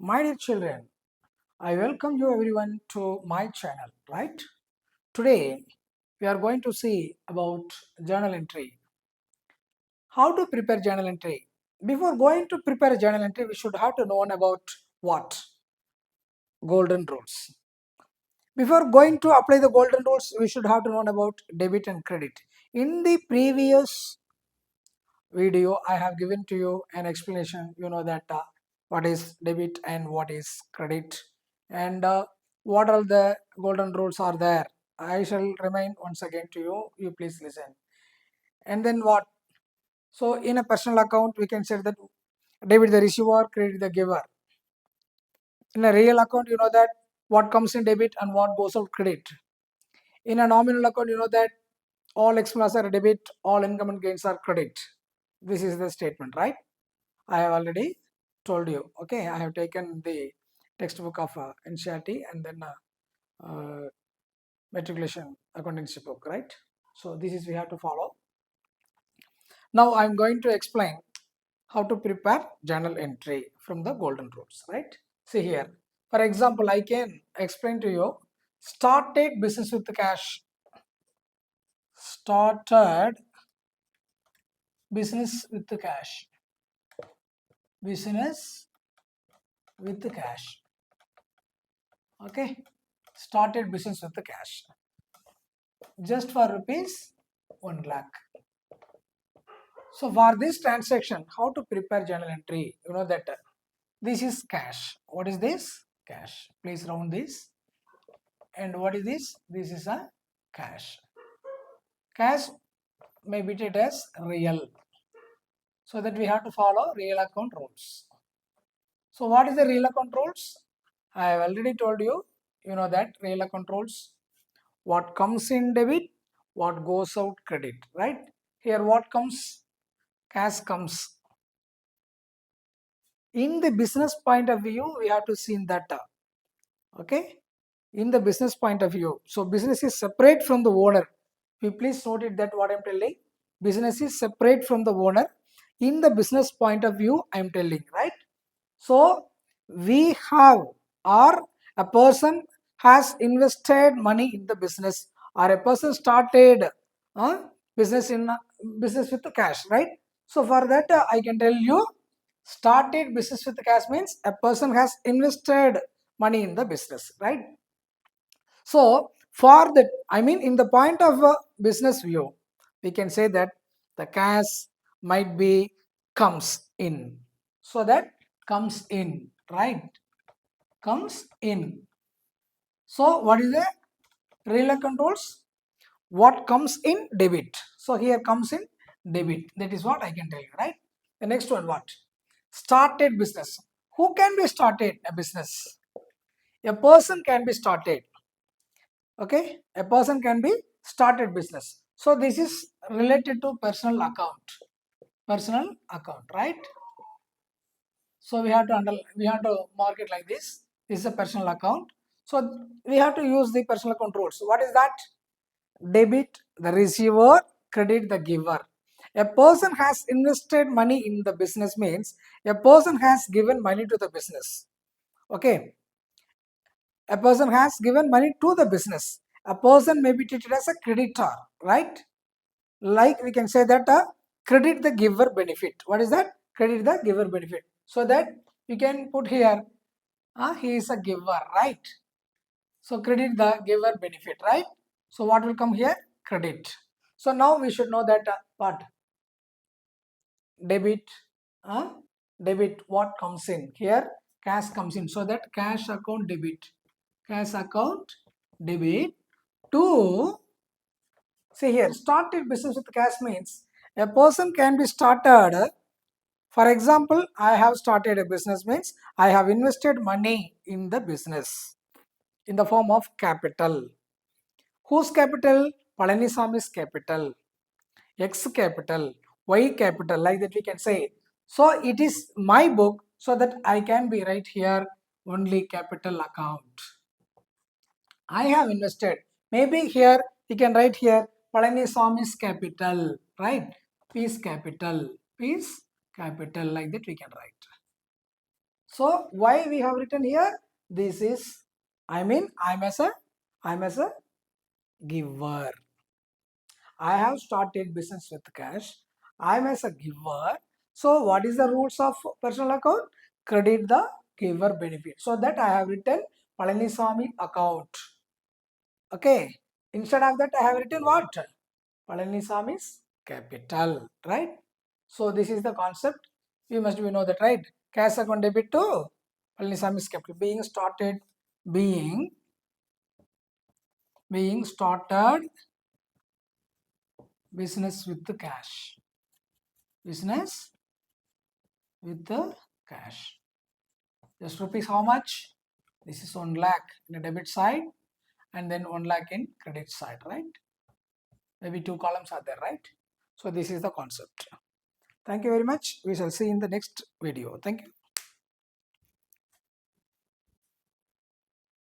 My dear children, I welcome you everyone to my channel, right? Today we are going to see about journal entry. How to prepare journal entry? Before going to prepare a journal entry, we should have to know about what? Golden rules. Before going to apply the golden rules, we should have to know about debit and credit. In the previous video, I have given to you an explanation. You know that what is debit and what is credit, and what all the golden rules are there. I shall remind once again to you. You please listen. And then what? So in a personal account, we can say that debit the receiver, credit the giver. In a real account, you know that what comes in debit and what goes out credit. In a nominal account, you know that all expenses are debit, all income and gains are credit. This is the statement, right? I have already told you. Okay, I have taken the textbook of NCERT and then matriculation accountancy book, right? So this is we have to follow. Now I am going to explain how to prepare journal entry from the golden rules, right? See here. For example, I can explain to you started business with the cash. Started business with the cash. Business with the cash. Okay. Started business with the cash. Just for rupees 1 lakh. So for this transaction, how to prepare journal entry? You know that this is cash. What is this? Cash. Please round this. And what is this? This is a cash. Cash may be treated as real. So that we have to follow real account rules. So what is the real account rules? I have already told you. You know that real account rules. What comes in debit, what goes out credit, right? Here what comes? Cash comes. In the business point of view, we have to see in that. Okay, in the business point of view. So business is separate from the owner. You please note it that what I am telling. Business is separate from the owner. In the business point of view, I am telling, right? So we have, or a person has invested money in the business, or a person started business in business with the cash, right? So for that I can tell you, started business with the cash means a person has invested money in the business, right? So for that, I mean in the point of business view, we can say that the cash might be comes in. So that comes in, right? Comes in. So what is the real controls? What comes in debit? So here comes in debit. That is what I can tell you, right? The next one, what? Started business. Who can be started a business? A person can be started. Okay, a person can be started business. So this is related to personal account, right? So we have to mark it like this. This is a personal account. So we have to use the personal controls. What is that? Debit the receiver, credit the giver. A person has invested money in the business means a person has given money to the business. Okay, a person has given money to the business. A person may be treated as a creditor, right? Like we can say that credit the giver benefit. What is that? Credit the giver benefit. So that we can put here, he is a giver, right? So credit the giver benefit, right? So what will come here? Credit. So now we should know that what? Debit, debit what comes in? Here cash comes in. So that cash account debit. Cash account debit to, see here, started business with cash means a person can be started. For example, I have started a business means I have invested money in the business in the form of capital. Whose capital? Palanisami's capital, X capital, Y capital, like that we can say. So it is my book, so that I can be right here only capital account. I have invested. Maybe here we can write here Palanisami's capital, right? Piece capital, like that we can write. So why we have written here? This is, I'm as a giver. I have started business with cash. I'm as a giver. So what is the rules of personal account? Credit the giver benefit. So that I have written Palaniswamy account. Okay. Instead of that, I have written what? Palaniswamy's capital. Right. So this is the concept. You must know that, right? Cash account debit to Palaniswamy's capital being started, being started business with the cash. Business with the cash. Just rupees how much? This is 1 lakh in the debit side and then 1 lakh in credit side, right? Maybe 2 columns are there, right? So this is the concept. Thank you very much. We shall see in the next video. Thank you.